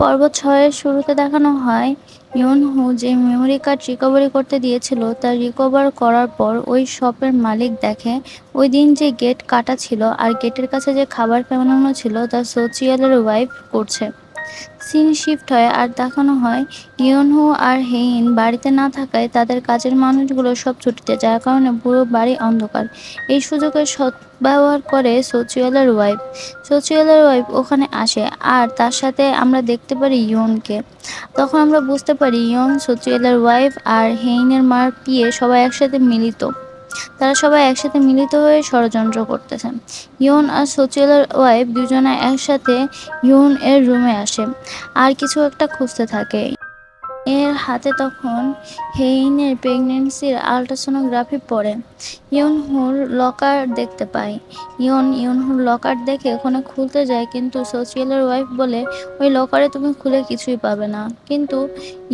পর্ব ৬ এর শুরুতে দেখানো হয় ইউন-হো যে মেমোরি কার্ড রিকভারি করতে দিয়েছিল তা রিকভার করার পর ওই শপের মালিক দেখে ওই দিন যে গেট কাটা ছিল আর গেটের কাছে যে খাবার বানানো ছিল তা সোচিয়ালের ওয়াইফ করছে। সিন শিফট হয় আর দেখানো হয় ইউনহো আর হেইন বাড়িতে না থাকায় তাদের কাজের মানুষগুলো সব ছুটিতে, যার কারণে পুরো বাড়ি অন্ধকার। এই সুযোগের সদ্ব্যবহার করে সোচিয়ালের ওয়াইফ ওখানে আসে আর তার সাথে আমরা দেখতে পারি ইয়নকে। তখন আমরা বুঝতে পারি ইয়ন, সোচিয়ালের ওয়াইফ আর হেইনের মার পিয়ে তারা সবাই একসাথে মিলিত হয়ে ষড়যন্ত্র করতেছে। ইয়ন আর সোচিয়ালের ওয়াইফ দুজনে একসাথে ইয়ন এর রুমে আসে আর কিছু একটা খুঁজতে থাকে। এর হাতে তখন হেইনের প্রেগন্যান্সির আল্ট্রাসোনোগ্রাফি পড়ে। ইউনহুর লকার দেখতে পায়। ইউনহুর লকার দেখে ওখানে খুলতে যায়, কিন্তু সোচিয়ালের ওয়াইফ বলে ওই লকারে তুমি খুলে কিছুই পাবে না। কিন্তু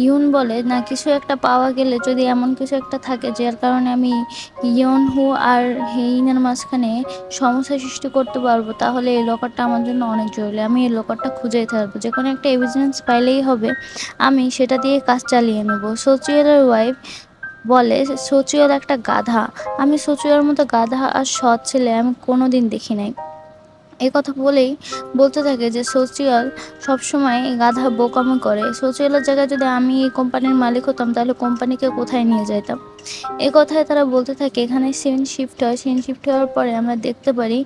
ইউন বলে না, কিছু একটা পাওয়া গেলে যদি এমন কিছু একটা থাকে যার কারণে আমি ইয়নহু আর হেইনের মাঝখানে সমস্যা সৃষ্টি করতে পারবো, তাহলে এই লকারটা আমার জন্য অনেক জরুরি। আমি এই লকারটা খুঁজেই থাকবো, যে কোনো একটা এভিডেন্স পাইলেই হবে, আমি সেটা দিয়ে কাজ চালিয়ে নেব। সোচিয়ালের ওয়াইফ বলে সোচিয়াল একটা গাধা, আমি সোচিয়ালের মতো গাধা আর সৎ ছেলে আমি কোনোদিন দেখি নাই। এই কথা বলেই বলতে থাকে যে সোচিয়াল সবসময় গাধা বোকামো করে। সোচিয়ালের জায়গায় যদি আমি এই কোম্পানির মালিক হতাম তাহলে কোম্পানিকে কোথায় নিয়ে যেতাম। এ কথায় তারা বলতে থাকে। এখানে সিন শিফট হওয়ার পরে আমরা দেখতে পারি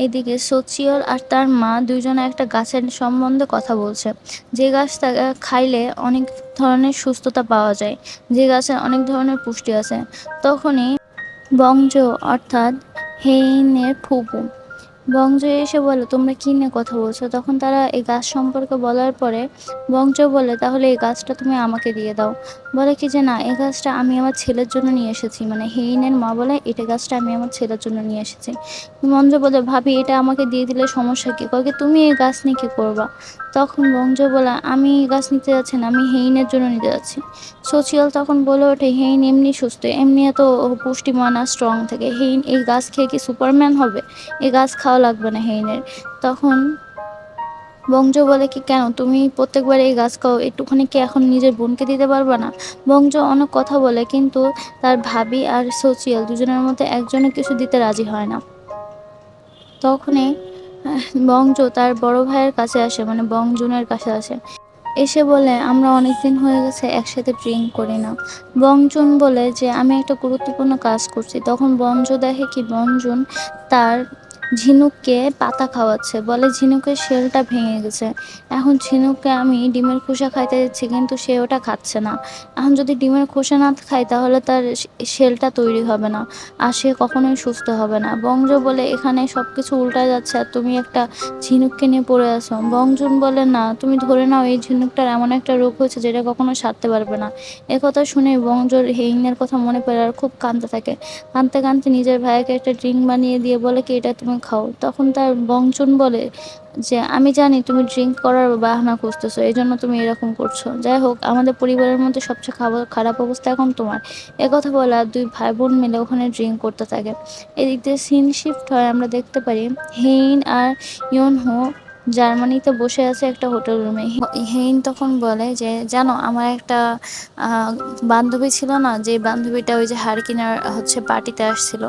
এদিকে সোচিয়াল আর তার মা দুইজনে একটা গাছের সম্বন্ধে কথা বলছে, যে গাছটা খাইলে অনেক ধরনের সুস্থতা পাওয়া যায়, যে গাছে অনেক ধরনের পুষ্টি আছে। তখনই বংজ অর্থাৎ হেইনের ফুপু বংজ এসে বলে তোমরা কি নিয়ে কথা বলছো। তখন তারা এই গাছ সম্পর্কে বলার পরে বংজ বলে তাহলে এই গাছটা তুমি আমাকে দিয়ে দাও। বলে কি যে না, এই গাছটা আমি আমার ছেলের জন্য নিয়ে এসেছি, মানে হেইনের মা বলে এটা গাছটা আমি আমার ছেলের জন্য নিয়ে এসেছি। বংজ বলে ভাবি এটা আমাকে দিয়ে দিলে সমস্যা কি, কয় কি তুমি এই গাছ নিয়ে কি করবা। তখন বংজ বলে আমি এই গাছ নিতে যাচ্ছি না, আমি হেইনের জন্য নিতে যাচ্ছি। সোচিয়াল তখন বলে ওঠে হেইন এমনি সুস্থ, এমনি এত পুষ্টিমান আর স্ট্রং থাকে, হেইন এই গাছ খেয়ে কি সুপারম্যান হবে, এই গাছ খাওয়া লাগবে না হেইনের। তখন বংজ বলে কি কেন, তুমি প্রত্যেকবার এই গাছ খাও, একটুখানি কি এখন নিজের বোনকে দিতে পারবা না। বংজ অনেক কথা বলে, কিন্তু তার ভাবি আর সোচিয়াল দুজনের মধ্যে একজনে কিছু দিতে রাজি হয় না। তখনই বংজ তার বড় ভাইয়ের কাছে আসে, মানে বংজুনের কাছে আসে, এসে বলে আমরা অনেকদিন হয়ে গেছে একসাথে ড্রিঙ্ক করি না। বংজুন বলে যে আমি একটা গুরুত্বপূর্ণ কাজ করছি। তখন বঞ্জ দেখে কি বঞ্জুন তার ঝিনুককে পাতা খাওয়াচ্ছে, বলে ঝিনুকের শেলটা ভেঙে গেছে। এখন ঝিনুককে আমি ডিমের খোসা খাইতে দিচ্ছি, কিন্তু সে ওটা খাচ্ছে না। এখন যদি ডিমের খোসা না খায় তাহলে তার শেলটা তৈরি হবে না আর সে কখনোই সুস্থ হবে না। বংজ বলে এখানে সবকিছু উল্টা যাচ্ছে আর তুমি একটা ঝিনুককে নিয়ে পড়ে আছো। বংজুন বলে না, তুমি ধরে নাও এই ঝিনুকটার এমন একটা রোগ হয়েছে যেটা কখনো সারতে পারবে না। কথা শুনে বংজোর হেইনের কথা মনে পড়ে আর খুব কাঁদতে থাকে। কাঁদতে কাঁদতে নিজের ভাইকে একটা ড্রিঙ্ক বানিয়ে দিয়ে বলে কি এটা তুমি খাও। তখন তার বংচুন বলে যে আমি জানি তুমি ড্রিঙ্ক করার বাহানা খুঁজতেছো, এই জন্য তুমি এরকম করছো। যাই হোক, আমাদের পরিবারের মধ্যে সবচেয়ে খারাপ অবস্থা এখন তোমার। কথা বলে আর দুই ভাই বোন মিলে ওখানে ড্রিঙ্ক করতে থাকে। এদিক দিয়ে সিন শিফট হয়, আমরা দেখতে পারি হেইন আর ইয়নহো জার্মানিতে বসে আছে একটা হোটেল রুমে। হেইন তখন বলে যে জানো আমার একটা বান্ধবী ছিল না, যে বান্ধবীটা ওই যে হারিকিনার পার্টিতে আসছিল,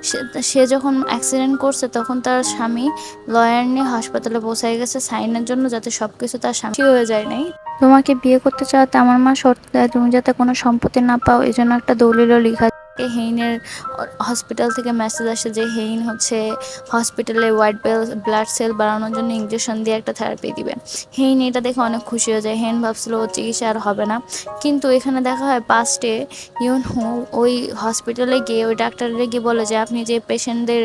সে সে যখন অ্যাক্সিডেন্ট করছে তখন তার স্বামী লয়ার নিয়ে হাসপাতালে পৌঁছায় গেছে সাইনের জন্য, যাতে সবকিছু তার স্বামী হয়ে যায় নাই। তোমাকে বিয়ে করতে চাওয়াতে আমার মা শর্ত দেয় তুমি যাতে কোনো সম্পত্তি না পাও, এই জন্য একটা দলিলও লিখা। হেইনের হসপিটাল থেকে মেসেজ আসে যে হেইন হসপিটালে হোয়াইট ব্লাড সেল বাড়ানোর জন্য ইঞ্জেকশন দিয়ে একটা থেরাপি দিবে। হেইন এটা দেখে অনেক খুশি হয়ে যায়। হেইন ভাবছিল ও চিকিৎসা আর হবে না, কিন্তু এখানে দেখা হয় পাস্টে ইউনহু ওই হসপিটালে গিয়ে ওই ডাক্তারের গিয়ে বলে যে আপনি যে পেশেন্টদের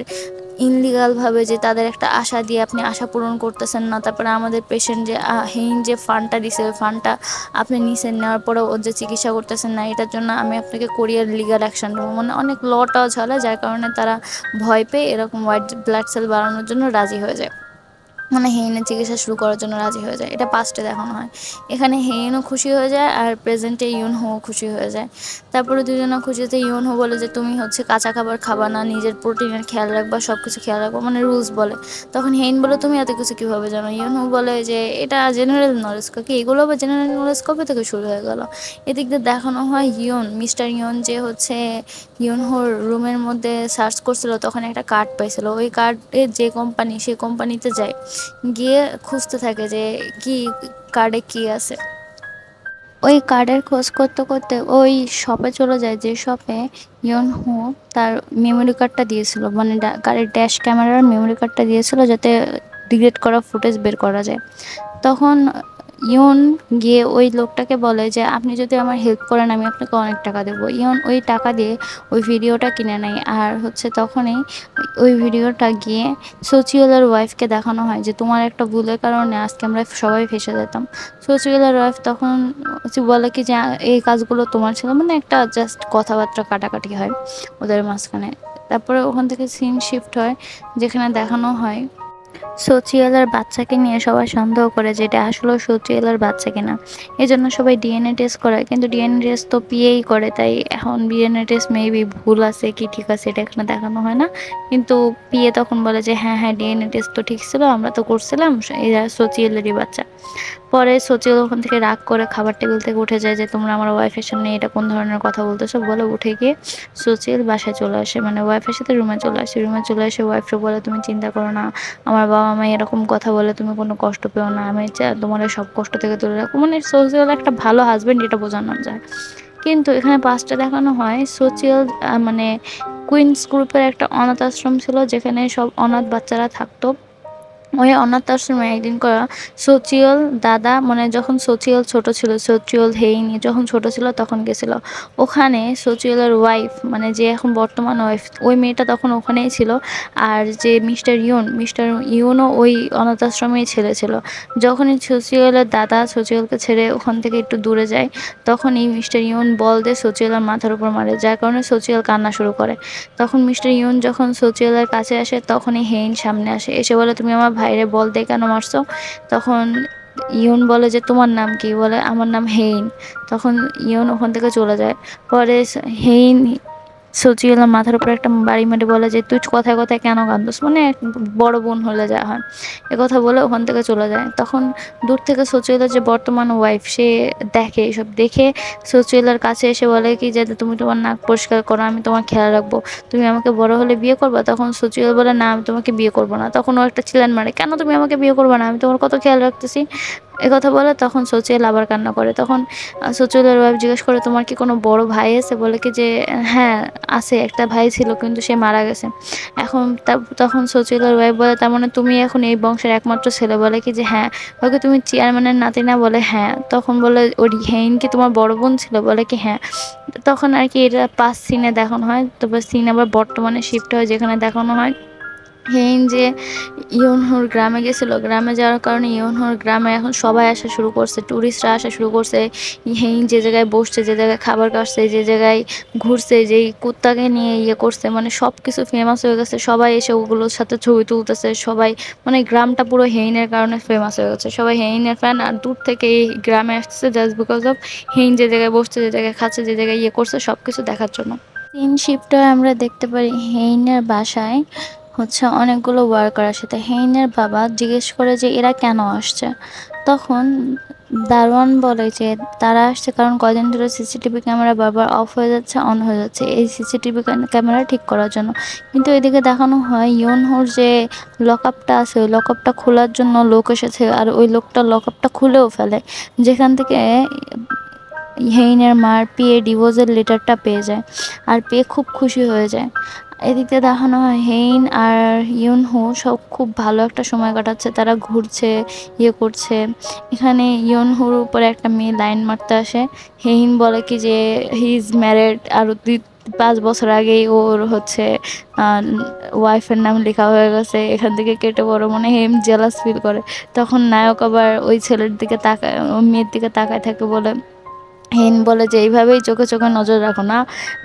ইনলিগালভাবে যে তাদের একটা আশা দিয়ে আপনি আশা পূরণ করতেছেন না, তারপরে আমাদের পেশেন্ট যে হেইন যে ফান্ডটা দিছে ওই ফান্ডটা আপনি নিছেন, নেওয়ার পরেও ওর যে চিকিৎসা করতেছেন না, এটার জন্য আমি আপনাকে কোরিয়ার লিগাল অ্যাকশন নেবো। মানে অনেক লটাও ঝালে, যার কারণে তারা ভয় পেয়ে এরকম হোয়াইট ব্লাড সেল বাড়ানোর জন্য রাজি হয়ে যায়। মানে হেইনের চিকিৎসা শুরু করার জন্য রাজি হয়ে যায়। এটা পাস্টে দেখানো হয়। এখানে হেইনও খুশি হয়ে যায় আর প্রেজেন্টে ইউনহোও খুশি হয়ে যায়। তারপরে দুজনে খুশিতে ইউনহো বলে যে তুমি হচ্ছে কাঁচা খাবার খাবা না, নিজের প্রোটিনের খেয়াল রাখবা, সব কিছু খেয়াল রাখবা, মানে রুলস বলে। তখন হেইন বলে তুমি এত কিছু কীভাবে জানো? ইউনহো বলে যে এটা জেনারেল নলেজ, কি এগুলো আবার জেনারেল নলেজ কবে থেকে শুরু হয়ে গেল? এদিক দিয়ে দেখানো হয় মিস্টার ইয়ন যে হচ্ছে ইউনহোর রুমের মধ্যে সার্চ করছিল, তখন একটা কার্ড পাইছিল। ওই কার্ডে যে কোম্পানি, সেই কোম্পানিতে যায়, গিয়ে খুঁজতে থাকে যে কি কার্ডে কি আছে। ওই কার্ডের খোঁজ করতে করতে ওই শপে চলে যায়, যে শপে ইয়নহো তার মেমোরি কার্ডটা দিয়েছিল, মানে গাড়ির ড্যাশ ক্যামেরার মেমোরি কার্ডটা দিয়েছিল যাতে ডিলিট করা ফুটেজ বের করা যায়। তখন ইয়ন গিয়ে ওই লোকটাকে বলে যে আপনি যদি আমার হেল্প করেন আমি আপনাকে অনেক টাকা দেবো। ইয়ন ওই টাকা দিয়ে ওই ভিডিওটা কিনে নেয়। আর হচ্ছে তখনই ওই ভিডিওটা গিয়ে সোচিওলার ওয়াইফকে দেখানো হয় যে তোমার একটা ভুলের কারণে আজকে আমরা সবাই ফেঁসে যেতাম। সোচিওলার ওয়াইফ তখন হচ্ছে বলে কি যে এই কাজগুলো তোমার ছিল, মানে একটা জাস্ট কথাবার্তা কাটাকাটি হয় ওদের মাঝখানে। তারপরে ওখান থেকে সিন শিফট হয়, যেখানে দেখানো হয় সোচিয়ালার বাচ্চাকে নিয়ে সবাই সন্দেহ করে যে এটা আসলে সোচিয়ালার বাচ্চা কিনা। এই জন্য সবাই ডিএনএ টেস্ট করে, কিন্তু ডিএনএ টেস্ট তো পিএই করে, তাই এখন ডিএনএ টেস্ট মেবি ভুল আছে কি ঠিক আছে এটা এখানে দেখানো হয় না। কিন্তু পিএ তখন বলে যে হ্যাঁ হ্যাঁ ডিএনএ টেস্ট তো ঠিক ছিল, আমরা তো করছিলাম, এরা সোচিয়ালেরই বাচ্চা। পরে সোচিয়াল ওখান থেকে রাগ করে খাবার টেবিল থেকে উঠে যায় যে তোমরা আমার ওয়াইফের সামনে এটা কোন ধরনের কথা বলতেছো বলে উঠে গিয়ে সোচিয়াল বাসায় চলে আসে, মানে ওয়াইফের সাথে রুমে চলে আসে। রুমে চলে এসে ওয়াইফকে বলে তুমি চিন্তা করো না, আমার বাবা মা এরকম কথা বলে তুমি কোনো কষ্ট পেও না, আমি তোমার সব কষ্ট থেকে তুলে রাখবো। মানে সোচিয়াল একটা ভালো হাজবেন্ড, এটা বোঝানো যায়। কিন্তু এখানে পাঁচটা দেখানো হয় সোচিয়াল মানে কুইন্স গ্রুপের একটা অনাথ আশ্রম ছিল, যেখানে সব অনাথ বাচ্চারা থাকতো। ওই অনাথ আশ্রমে একদিন করা সোচিয়াল দাদা, মানে যখন সোচিয়াল ছোট ছিল, সোচিয়াল হেইনি যখন ছোট ছিল তখন গেছিল ওখানে। সোচিয়ালের ওয়াইফ, মানে যে এখন বর্তমান ওয়াইফ, ওই মেয়েটা তখন ওখানেই ছিল। আর যে মিস্টার ইউনও ওই অনাথ আশ্রমেই ছেলে ছিল। যখনই সোচিয়ালের দাদা সোচিয়ালকে ছেড়ে ওখান থেকে একটু দূরে যায়, তখন এই মিস্টার ইউন বল দিয়ে সোচিয়ালের মাথার উপর মারে, যার কারণে সোচিয়াল কান্না শুরু করে। তখন মিস্টার ইউন যখন সোচিয়ালের কাছে আসে, তখনই হেইন সামনে আসে, এসে বলে তুমি আমার ভাইরে বল দিয়ে কেন মারছো? তখন ইউন বলে যে তোমার নাম কি? বলে আমার নাম হেইন। তখন ইউন ওখান থেকে চলে যায়। পরে হেইন সোচিয়ালের মাথার উপর একটা বাড়ি মেরে বলে যে তুই কথায় কথায় কেন কান্দোস, মানে বড় বোন হলে যা হয়, কথা বলে ওখান থেকে চলে যায়। তখন দূর থেকে সোচিয়ালের যে বর্তমান ওয়াইফ, সে দেখে, এসব দেখে সোচিয়ালের কাছে এসে বলে কি যে তুমি তোমার নাক পরিষ্কার করো, আমি তোমার খেয়াল রাখবো, তুমি আমাকে বড় হলে বিয়ে করবা? তখন সোচিয়াল বলে না আমি তোমাকে বিয়ে করবো না। তখন ও একটা চিল্লান মারে, কেন তুমি আমাকে বিয়ে করবে না, আমি তোমার কত খেয়াল রাখতেছি, কথা বলে। তখন সোচিয়াল আবার কান্না করে। তখন সোচিয়ালের ওয়াইফ জিজ্ঞেস করে তোমার কি কোনো বড় ভাই আছে? বলে কি যে হ্যাঁ আছে, একটা ভাই ছিল কিন্তু সে মারা গেছে এখন। তখন সোচিয়ালের ওয়াইফ বলে তার মানে তুমি এখন এই বংশের একমাত্র ছেলে? বলে কি যে হ্যাঁ। ওকে তুমি চেয়ারম্যানের নাতি না? বলে হ্যাঁ। তখন বলে ওর হেইন কি তোমার বড় বোন ছিল? বলে কি হ্যাঁ। তখন আর কি এটা পাস সিনে দেখানো হয়। তারপর সিন আবার বর্তমানে শিফট হয়, যেখানে দেখানো হয় হেইন যে ইয়নহোর গ্রামে গেছিল। গ্রামে যাওয়ার কারণে ইয়নহোর গ্রামে এখন সবাই আসা শুরু করছে, ট্যুরিস্টরা আসা শুরু করছে। হেইন যে জায়গায় বসছে, যে জায়গায় খাবার খাচ্ছে, যে জায়গায় ঘুরছে, যেই কুত্তাকে নিয়ে ইয়ে করছে, মানে সব কিছু ফেমাস হয়ে গেছে। সবাই এসে ওগুলোর সাথে ছবি তুলতেছে সবাই, মানে গ্রামটা পুরো হেইনের কারণে ফেমাস হয়ে গেছে। সবাই হেইনের ফ্যান, আর দূর থেকে এই গ্রামে আসছে জাস্ট বিকজ অফ হেইন যে জায়গায় বসছে, যে জায়গায় খাচ্ছে, যে জায়গায় ইয়ে করছে, সব কিছু দেখার জন্য। সিন শিফটে আমরা দেখতে পারি হেইনের বাসায় হচ্ছে অনেকগুলো ওয়ার্কার আসে। তো হেইনের বাবা জিজ্ঞেস করে যে এরা কেন আসছে? তখন দারোয়ান বলে যে তারা আসছে কারণ কয়দিন ধরে সিসিটিভি ক্যামেরা বারবার অফ হয়ে যাচ্ছে, অন হয়ে যাচ্ছে, এই সিসিটিভি ক্যামেরা ঠিক করার জন্য। কিন্তু এদিকে দেখানো হয় ইয়নহোর যে লকআপটা আছে, ওই লকআপটা খোলার জন্য লোক এসেছে, আর ওই লোকটা লকআপটা খুলেও ফেলে, যেখান থেকে হেইনের মার পিএ ডিভোর্সের লেটারটা পেয়ে যায়। আর পেয়ে খুব খুশি হয়ে যায়। এদিকে দেখানো হয় হেইন আর ইয়নহো সব খুব ভালো একটা সময় কাটাচ্ছে, তারা ঘুরছে, ইয়ে করছে। এখানে ইয়নহোর উপরে একটা মেয়ে লাইন মারতে আসে। হেইন বলে কি যে হি ইজ ম্যারেড, আর 5 বছর আগেই ওর হচ্ছে ওয়াইফের নাম লেখা হয়ে গেছে, এখান থেকে কেটে পড়ো, মানে হেম জেলাস ফিল করে। তখন নায়ক আবার ওই ছেলের দিকে তাকায়, ওই মেয়ের দিকে তাকায় থাকে, বলে হেইন বলে যে, "এইভাবেই চোখে, চোখে নজর রাখো না।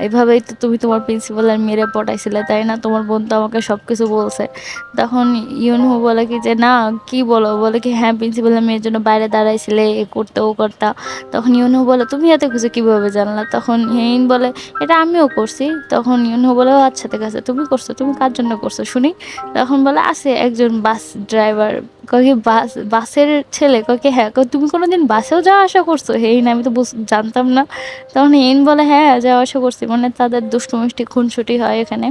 এভাবেই তো তুমি তোমার প্রিন্সিপালের মেয়েরে পটাইছিলে, তাই না? তোমার বোন তো আমাকে সবকিছু বলছে।" তখন ইউনহো বলে কি যে, "না, কি বলো?" বলে কি, "হ্যাঁ, প্রিন্সিপালের মেয়ের জন্য বাইরে দাঁড়াইছিলে, এ করতে, ও করতা।" তখন ইউনহো বলে, "তুমি এত কিছু কিভাবে জানলা?" তখন হেইন বলে, "এটা আমিও করছি।" তখন ইউনহো বলে, "ও আচ্ছা ঠিক আছে, তুমি করছো। তুমি কার জন্য করছো শুনি?" তখন বলে, "আছে একজন বাস ড্রাইভার।" কয় কি, বাসের ছেলে?" কয় কি, "হ্যাঁ।" কয়, "তুমি কোনোদিন বাসেও যাওয়া আসা করছো?" "হেই না, আমি তো জানতাম না।" তখন হেইন বলে, "হ্যাঁ, যাওয়া আসা করছি।" মানে তাদের দুষ্টু মিষ্টি খুনসুটি হয় এখানে।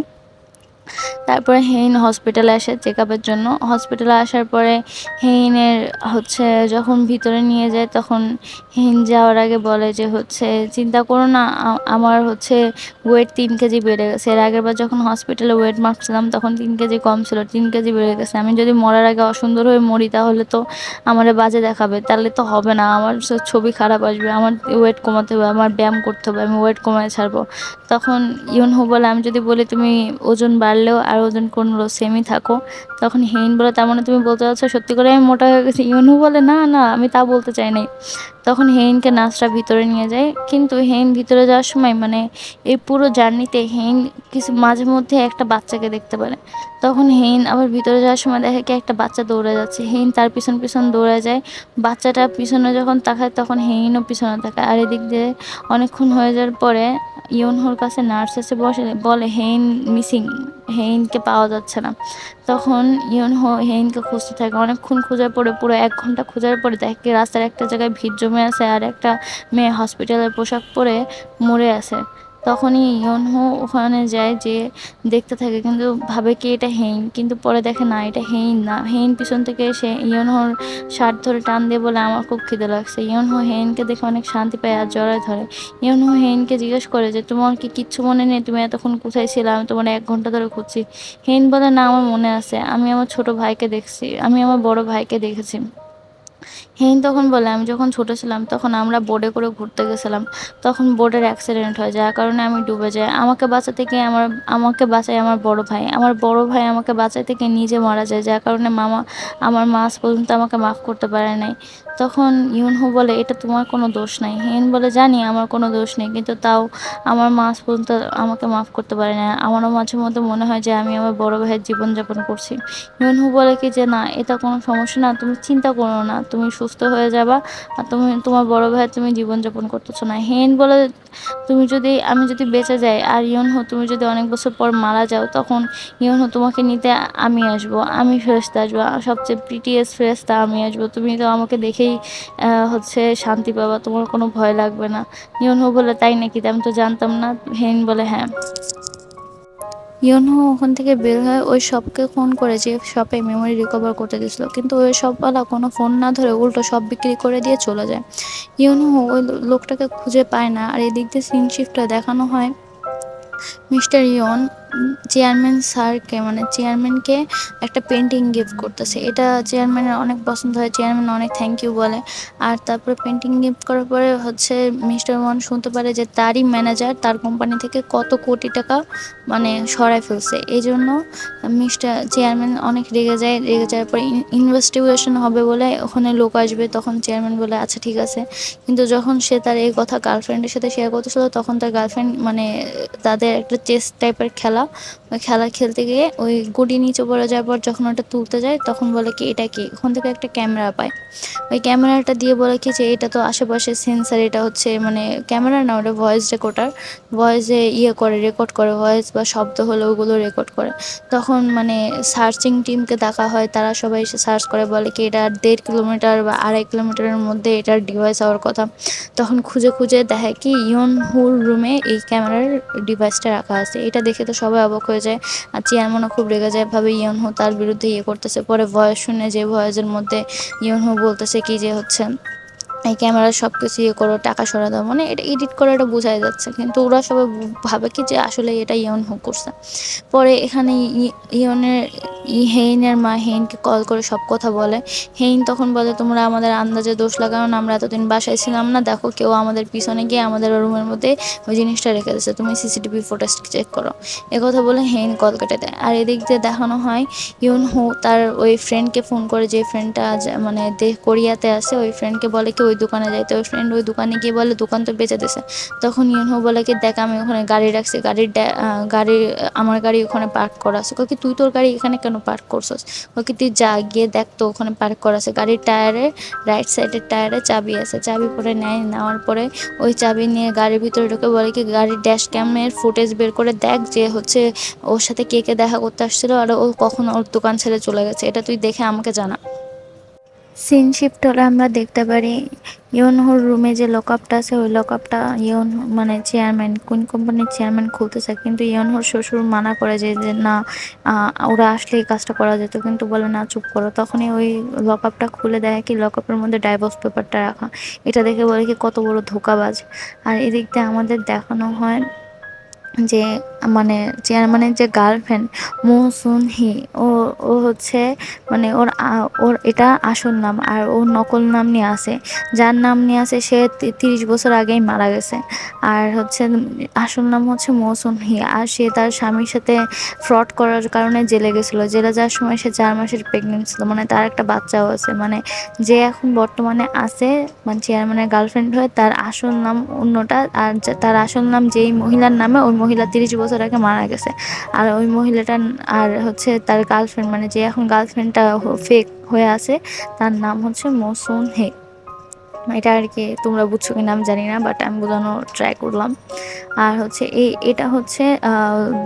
তারপরে হেইন হসপিটালে আসে চেকআপের জন্য। হসপিটালে আসার পরে হেইনের হচ্ছে যখন ভিতরে নিয়ে যায়, তখন হেইন যাওয়ার আগে বলে যে হচ্ছে, "চিন্তা করো না, আমার হচ্ছে ওয়েট ৩ কেজি বেড়ে গেছে। এর আগেরবার যখন হসপিটালে ওয়েট মাপছিলাম তখন ৩ কেজি কম ছিল। ৩ কেজি বেড়ে গেছে। আমি যদি মরার আগে অসুন্দর হয়ে মরি তাহলে তো আমারে বাজে দেখাবে। তাহলে তো হবে না। আমার ছবি খারাপ আসবে। আমার ওয়েট কমাতে হবে, আমার ব্যায়াম করতে হবে। আমি ওয়েট কমায় ছাড়বো।" তখন ইউনহো বলে, "আমি যদি বলি তুমি ওজন বাড়লেও আর ওজন কমলেও সেমই থাকো।" তখন হেইন বলে, "তার মানে তুমি বলতে চাচ্ছ সত্যি করে আমি মোটা হয়ে গেছি?" ইউনহো বলে, "না, না, আমি তা বলতে চাই নাই।" তখন হেইনকে নার্সরা ভিতরে নিয়ে যায়। কিন্তু হেইন ভিতরে যাওয়ার সময় মানে এই পুরো জার্নিতে হেইন কিছু মাঝে মধ্যে একটা বাচ্চাকে দেখতে পারে। তখন হেইন আবার ভিতরে যাওয়ার সময় দেখে কি একটা বাচ্চা দৌড়ে যাচ্ছে। হেইন তার পিছন, পিছন দৌড়ে যায়। বাচ্চাটা পিছনে যখন তাকায় তখন হেইনও পিছনে তাকায়। আর এদিক দিয়ে অনেকক্ষণ হয়ে যাওয়ার পরে ইউনহোর কাছে নার্স এসে বলে, "হেইন মিসিং, হেইনকে পাওয়া যাচ্ছে না।" তখন ইউনহো হেইনকে খুঁজতে থাকে। অনেকক্ষণ খোঁজার পরে পুরো ১ ঘন্টা খোঁজার পরে দেখে রাস্তার একটা জায়গায় ভিড় জমে আছে আর একটা মেয়ে হসপিটালের পোশাক পরে মরে আছে। তখনই ইউনহো ওখানে যায়, যেয়ে দেখতে থাকে কিন্তু ভাবে কি এটা হেইন। কিন্তু পরে দেখে না, এটা হেইন না। হেইন পিছন থেকে এসে ইউনহোর শার্ট ধরে টান দিয়ে বলে, "আমার খুব খিদে লাগছে।" ইউনহো হেইনকে দেখে অনেক শান্তি পায় আর জড়ায় ধরে। ইউনহো হেইনকে জিজ্ঞেস করে যে, "তোমার কি কিচ্ছু মনে নেই? তুমি এতক্ষণ কোথায় ছিলা? আমি তোমারে ১ ঘন্টা ধরে খুঁজছি।" হেইন বলে, "না, আমার মনে আছে। আমি আমার ছোট ভাইকে দেখছি। আমি আমার বড় ভাইকে দেখেছি।" হেইন তখন বলে, "আমি যখন ছোট ছিলাম তখন আমরা বোটে করে ঘুরতে গেছিলাম। তখন বোটের অ্যাক্সিডেন্ট হয়, যার কারণে আমি ডুবে যাই। আমাকে বাঁচায় আমার বড় ভাই। আমার বড় ভাই আমাকে বাঁচাইতে গিয়ে নিজে মারা যায়, যার কারণে আমার মা আজ পর্যন্ত আমাকে মাফ করতে পারে নাই।" তখন ইউনহো বলে, "এটা তোমার কোনো দোষ নাই।" হেইন বলে, "জানি আমার কোনো দোষ নেই, কিন্তু তাও আমার মা আজ পর্যন্ত আমাকে মাফ করতে পারে না। আমারও মাঝে মধ্যে মনে হয় যে আমি আমার বড় ভাইয়ের জীবনযাপন করছি।" ইউনহো বলে কি যে, "না, এটা কোনো সমস্যা না। তুমি চিন্তা করো না। তুমি সুস্থ হয়ে যাবা। আর তুমি তোমার বড় ভাইয়ের তুমি জীবনযাপন করতেছো না।" হেইন বলে, আমি যদি বেঁচে যাই আর ইউনহো তুমি যদি অনেক বছর পর মারা যাও, তখন ইউনহো তোমাকে নিতে আমি আসবো। আমি ফেরেশতা আসবো। সবচেয়ে প্রিটিয়েস্ট ফেরেশতা আমি আসবো। তুমি তো আমাকে দেখেই হচ্ছে শান্তি পাবা। তোমার কোনো ভয় লাগবে না।" ইউনহো বলে, "তাই নাকি? আমি তো জানতাম না।" হেইন বলে, "হ্যাঁ।" ইউনহো ওখান থেকে বের হয়ে ওই শপকে ফোন করে, যে শপে মেমোরি রিকভার করতে দিছিল, কিন্তু ওই শপওয়ালা কোনো ফোন না ধরে উল্টো সব বিক্রি করে দিয়ে চলে যায়। ইউনহো ওই লোকটাকে খুঁজে পায় না। আর এদিক দিয়ে সিন শিফটে দেখানো হয় মিস্টার ইয়ন চেয়ারম্যান স্যারকে, মানে চেয়ারম্যানকে একটা পেন্টিং গিফট করতেছে। এটা চেয়ারম্যানের অনেক পছন্দ হয়। চেয়ারম্যান অনেক থ্যাংক ইউ বলে। আর তারপরে পেন্টিং গিফট করার পরে হচ্ছে মিস্টার ওয়ান শুনতে পারে যে তারই ম্যানেজার তার কোম্পানি থেকে কত কোটি টাকা মানে সরায় ফেলছে। এই জন্য মিস্টার চেয়ারম্যান অনেক রেগে যায়। রেগে যাওয়ার পরে ইনভেস্টিগেশন হবে বলে ওখানে লোক আসবে। তখন চেয়ারম্যান বলে, "আচ্ছা ঠিক আছে।" কিন্তু যখন সে তার এই কথা গার্লফ্রেন্ডের সাথে শেয়ার করতেছিল, তখন তার গার্লফ্রেন্ড মানে তাদের একটা চেস টাইপের খেলা, ওই খেলা খেলতে গিয়ে ওই গুটি নিচে পড়ে যাওয়ার পর যখন ওটা তুলতে যায় তখন বলে কি, "এটা কি?" ওখান থেকে একটা ক্যামেরা পায়। ওই ক্যামেরাটা দিয়ে বলে কি যে এটা তো আশেপাশে সেন্সার, এটা হচ্ছে মানে ক্যামেরা না, ওটা ভয়েস রেকর্ডার। ভয়েসে করে, রেকর্ড করে, ভয়েস বা শব্দ হলে ওগুলো রেকর্ড করে। তখন মানে সার্চিং টিমকে ডাকা হয়, তারা সবাই এসে সার্চ করে, বলে কি এটা ১.৫ কিলোমিটার বা ২.৫ কিলোমিটারের মধ্যে এটার ডিভাইস হওয়ার কথা। তখন খুঁজে খুঁজে দেখে কি ইয়ন হুর রুমে এই ক্যামেরার ডিভাইসটা রাখা আছে। এটা দেখে তো সবাই অবাক হয়ে যায়। আর চেয়ারম্যানও খুব রেগে যায়, ভাবে ইয়ন হু তার বিরুদ্ধে করতেছে। পরে ভয়েস শুনে, যে ভয়েসের মধ্যে ইয়ন হু বলতেছে কি যে হচ্ছে এই ক্যামেরার সবকিছু করো, টাকা সরা দাও, মানে এটা এডিট করাটা বোঝাই যাচ্ছে। কিন্তু ওরা সবাই ভাবে কি যে আসলে এটা ইয়ন হু করছে। পরে এখানে ইয়নের হেইনের মা হেইনকে কল করে সব কথা বলে। হেইন তখন বলে, "তোমরা আমাদের আন্দাজে দোষ লাগাও না, আমরা এতদিন বাসায় ছিলাম না। দেখো কেউ আমাদের পিছনে গিয়ে আমাদের রুমের মধ্যে ওই জিনিসটা রেখে দিচ্ছে। তুমি সিসিটিভি ফুটেজ চেক করো।" কথা বলে হেইন কল কেটে দেয়। আর এদিক দিয়ে দেখানো হয় ইউন হু তার ওই ফ্রেন্ডকে ফোন করে, যে ফ্রেন্ডটা মানে কোরিয়াতে আছে, ওই ফ্রেন্ডকে বলে কি ওই দোকানে যাইতে। ওর ফ্রেন্ড ওই দোকানে গিয়ে বলে দোকান তো বেচে দিছে। তখন ইউনহো বলে কি দেখ আমি ওখানে গাড়ি রাখছি, গাড়ি আমার গাড়ি ওখানে পার্ক করা আছে। কই কি তুই তোর গাড়ি এখানে কেন পার্ক করছস? কই কি তুই যা গিয়ে দেখ তো ওখানে পার্ক করা আছে। গাড়ির টায়ারে রাইট সাইডের টায়ারে চাবি আছে। চাবি পরে নেয়, নেওয়ার পরে ওই চাবি নিয়ে গাড়ির ভিতরে ঢুকে বলে কি গাড়ির ড্যাশ ক্যামের ফুটেজ বের করে দেখ যে হচ্ছে ওর সাথে কে কে দেখা করতে আসছিল আর ও কখন ওর দোকান ছেড়ে চলে গেছে, এটা তুই দেখে আমাকে জানা। সিন শিফট হলে আমরা দেখতে পারি ইয়নহোর রুমে যে লকআপটা আছে ওই লকআপটা মানে চেয়ারম্যান, কোন কোম্পানির চেয়ারম্যান খুলতেছে, কিন্তু ইয়নহোর শ্বশুর মানা করে যে যে না ওরা আসলে এই কাজটা করা যেত, কিন্তু বলে না চুপ করো। তখনই ওই লকআপটা খুলে দেয় কি লকআপের মধ্যে ডাইভোর্স পেপারটা রাখা। এটা দেখে বলে কি কত বড় ধোঁকাবাজ। আর এদিক দিয়ে আমাদের দেখানো হয় যে মানে চেয়ারম্যানের যে গার্লফ্রেন্ড মো সুন হি, ও ও হচ্ছে মানে ওর এটা আসল নাম আর ওর নকল নাম নিয়ে আসে। যার নাম নিয়ে আসে সে 30 বছর আগেই মারা গেছে। আর হচ্ছে আসল নাম হচ্ছে মো সুন হি। আর সে তার স্বামীর সাথে ফ্রড করার কারণে জেলে গেছিলো। জেলে যাওয়ার সময় সে 4 মাসের প্রেগনেন্ট ছিল, মানে তার একটা বাচ্চাও আছে। মানে যে এখন বর্তমানে আছে মানে চেয়ারম্যানের গার্লফ্রেন্ড হয়ে, তার আসল নাম অন্যটা। আর তার আসল নাম যেই মহিলার নামে, ওই মহিলা 30 বছর আগে মারা গেছে। আর ওই মহিলাটা আর হচ্ছে তার গার্লফ্রেন্ড, মানে যে এখন গার্লফ্রেন্ডটা ফেক হয়ে আছে, তার নাম হচ্ছে মৌসুম হে। এটা আর কি তোমরা বুঝছো কিনা আমি জানি না, বাট আমি বোঝানোর ট্রাই করলাম। আর হচ্ছে এটা হচ্ছে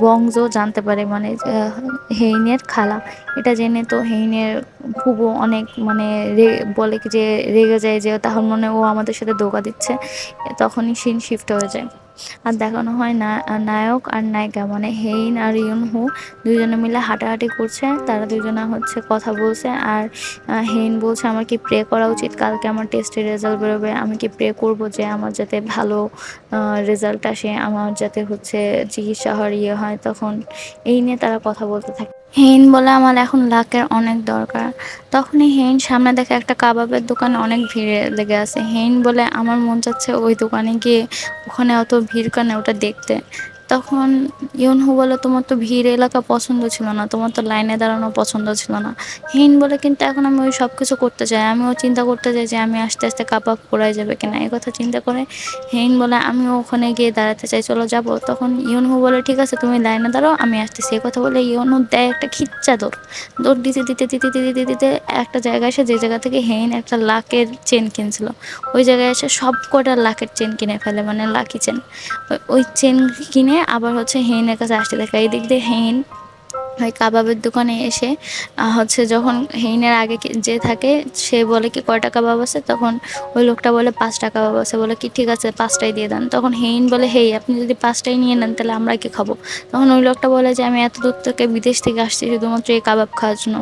বংজো জানতে পারে, মানে হেইনের খালা। এটা জেনে তো হেইনের ফুবু অনেক মানে বলে কি যে রেগে যায় যে তাহলে মনে হয় ও আমাদের সাথে ধোঁকা দিচ্ছে। তখনই সিন শিফট হয়ে যায়। আর দেখানো হয় না নায়ক আর নায়িকা মানে হেইন আর ইউনহো দুজনে মিলে হাঁটাহাঁটি করছে। তারা দুজনে হচ্ছে কথা বলছে। আর হেইন বলছে আমার কি প্রে করা উচিত, কালকে আমার টেস্টের রেজাল্ট বেরোবে, আমি কি প্রে করব যে আমার যাতে ভালো রেজাল্ট আসে, আমার যাতে হচ্ছে চিকিৎসা হওয়ার ইয়ে হয়। তখন এই নিয়ে তারা কথা বলতে থাকে। হেইন বলে আমার এখন লাকের অনেক দরকার। তখনই হেইন সামনে দেখে একটা কাবাবের দোকানে অনেক ভিড় লেগে আছে। হেইন বলে আমার মন চাচ্ছে ওই দোকানে গিয়ে ওখানে অত ভিড় কেন ওটা দেখতে। তখন ইউনহো বলে তোমার তো ভিড় এলাকা পছন্দ ছিল না, তোমার তো লাইনে দাঁড়ানো পছন্দ ছিল না। হেইন বলে কিন্তু এখন আমি ওই সব কিছু করতে চাই, আমিও চিন্তা করতে চাই যে আমি আস্তে আস্তে কাবাব পোড়ায় যাবে কিনা। এই কথা চিন্তা করে হেইন বলে আমিও ওখানে গিয়ে দাঁড়াতে চাই, চলো যাবো। তখন ইউনহো বলে ঠিক আছে তুমি লাইনে দাঁড়াও আমি আসতেছি। এই কথা বলে ইউনহো দেয় একটা খিচ্চা দৌড়। দৌড় দিতে দিতে দিতে দিতে দিতে দিতে একটা জায়গায় এসে, যে জায়গা থেকে হেইন একটা লাকের চেন কিনছিল, ওই জায়গায় এসে সব কটা লাকের চেন কিনে ফেলে, মানে লাকি চেন। ওই চেন কিনে আবার হচ্ছে হেইনের কাছে আসতে থাকে। এই দিক দিয়ে হেইন ওই কাবাবের দোকানে এসে হচ্ছে যখন হেইনের আগে যে থাকে সে বলে কি কয়টা কাবাব আছে, তখন ওই লোকটা বলে 5টা কাবাব আছে। বলে কি ঠিক আছে 5টাই দিয়ে দেন। তখন হেইন বলে হেই আপনি যদি 5টাই নিয়ে নেন তাহলে আমরা কি খাবো। তখন ওই লোকটা বলে যে আমি এত দূর থেকে বিদেশ থেকে আসছি শুধুমাত্র এই কাবাব খাওয়ার জন্য,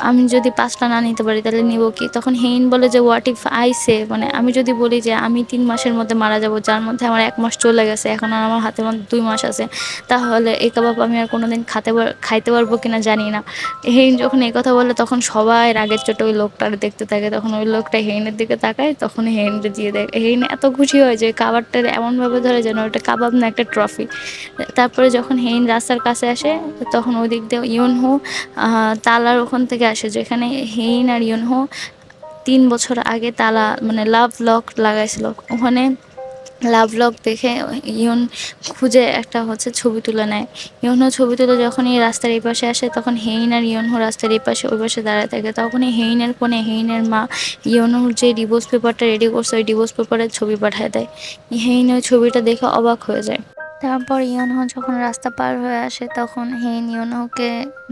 আমি যদি 5টা না নিতে পারি তাহলে নিব কি। তখন হেইন বলে যে হোয়াট ইফ আই সে, মানে আমি যদি বলি যে আমি 3 মাসের মধ্যে মারা যাব, যার মধ্যে আমার 1 মাস চলে গেছে, এখন আর আমার হাতের মধ্যে 2 মাস আছে, তাহলে এই কাবাব আমি আর কোনোদিন খাইতে পারবো কিনা জানি না। হেইন যখন এই কথা বলে তখন সবাই রাগের চোটে ওই লোকটার দেখতে থাকে। তখন ওই লোকটা হেইনের দিকে তাকায়, তখন হেইনকে দিয়ে দেয়। হেইন এত খুশি হয় যে কাবাবটা এমনভাবে ধরে যেন ওটা কাবাব না একটা ট্রফি। তারপরে যখন হেইন রাস্তার কাছে আসে তখন ওই দিক দিয়ে ইউনহো তালার ওখান থেকে আসে, যেখানে হেইন আর ইউনহো 3 বছর আগে তালা মানে লাভ লক লাগাইছিল। ওখানে লাভ লক দেখে ইউন খুঁজে একটা হচ্ছে ছবি তুলে নেয়। ইউনহো ছবি তুলে যখন এই রাস্তার এই পাশে আসে তখন হেইন আর ইউনহো রাস্তার এই পাশে ওই পাশে দাঁড়ায় থাকে। তখনই হেইনের ফোনে হেইনের মা ইউনহোর যে ডিভোর্স পেপারটা রেডি করছে ওই ডিভোর্স পেপারের ছবি পাঠায় দেয়। হেইন ওই ছবিটা দেখে অবাক হয়ে যায়। তারপর ইউনহো যখন রাস্তা পার হয়ে আসে তখন হেইন ইউনহোকে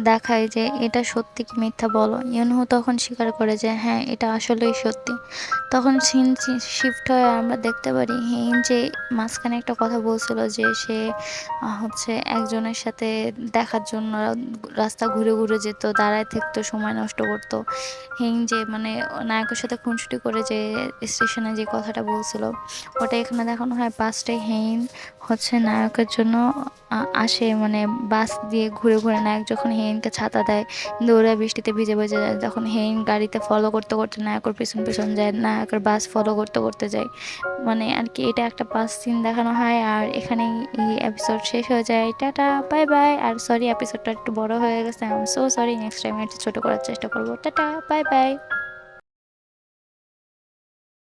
দেখায় যে এটা সত্যি কি মিথ্যা বলো। ইউনহো তখন স্বীকার করে যে হ্যাঁ এটা আসলেই সত্যি। তখন সিন শিফট হয়ে আমরা দেখতে পারি হেইন যে মাঝখানে একটা কথা বলছিল যে সে হচ্ছে একজনের সাথে দেখার জন্য রাস্তা ঘুরে ঘুরে যেত, দাঁড়ায় থাকতো, সময় নষ্ট করতো। হেইন যে মানে নায়কের সাথে খুনসুটি করে যে স্টেশনে যে কথাটা বলছিল, ওটা এখানে দেখানো হয় পাঁচটায় হেইন হচ্ছে নায়কের জন্য আসে, মানে বাস দিয়ে ঘুরে ঘুরে নায়ক যখন হেইনকে ছাতা দেয় কিন্তু ওরা বৃষ্টিতে ভিজে ভিজে যায়, তখন হেইন গাড়িতে ফলো করতে করতে নায়কের পিছন পিছন যায়, নায়কের বাস ফলো করতে করতে যায়। মানে আর কি এটা একটা বাস সিন দেখানো হয়। আর এখানেই এই এপিসোড শেষ হয়ে যায়। Tata bye bye. আর সরি এপিসোডটা একটু বড় হয়ে গেছে, I am so sorry, next time একটু ছোটো করার চেষ্টা করবো। Tata bye by.